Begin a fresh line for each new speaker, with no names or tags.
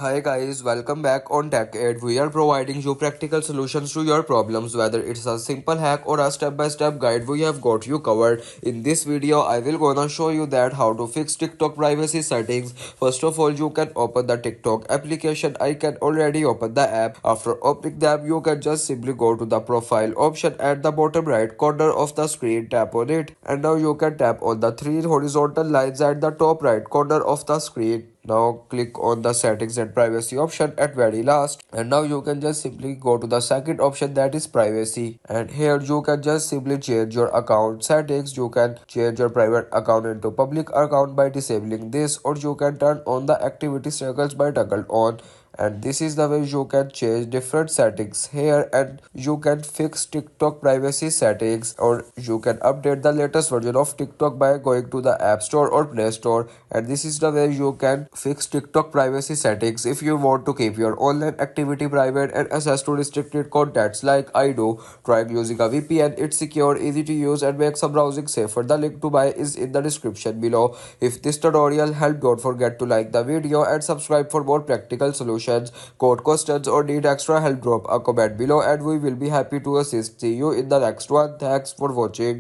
Hi guys, welcome back on TechAid. We are providing you practical solutions to your problems, whether it's a simple hack or a step-by-step guide. We have got you covered. In this video, I will gonna show you that how to fix TikTok privacy settings. First of all, you can open the TikTok application. I can already open the app. After opening the app, you can just simply go to the profile option at the bottom right corner of the screen. Tap on it, and now you can tap on the three horizontal lines at the top right corner of the screen. Now click on the settings and privacy option at very last, and now you can just simply go to the second option, that is privacy, and here you can just simply change your account settings. You can change your private account into public account by disabling this, or you can turn on the activity circles by toggle on, and this is the way you can change different settings here, and you can fix TikTok privacy settings, or you can update the latest version of TikTok by going to the App Store or Play Store, and this is the way you can fix TikTok privacy settings. If you want to keep your online activity private and access to restricted contents like I do, try using a VPN. It's secure, easy to use, and makes some browsing safer. The link to buy is in the description below. If this tutorial helped, don't forget to like the video and subscribe for more practical solutions. Code questions, or need extra help, drop a comment below and we will be happy to assist. See you in the next one. Thanks for watching.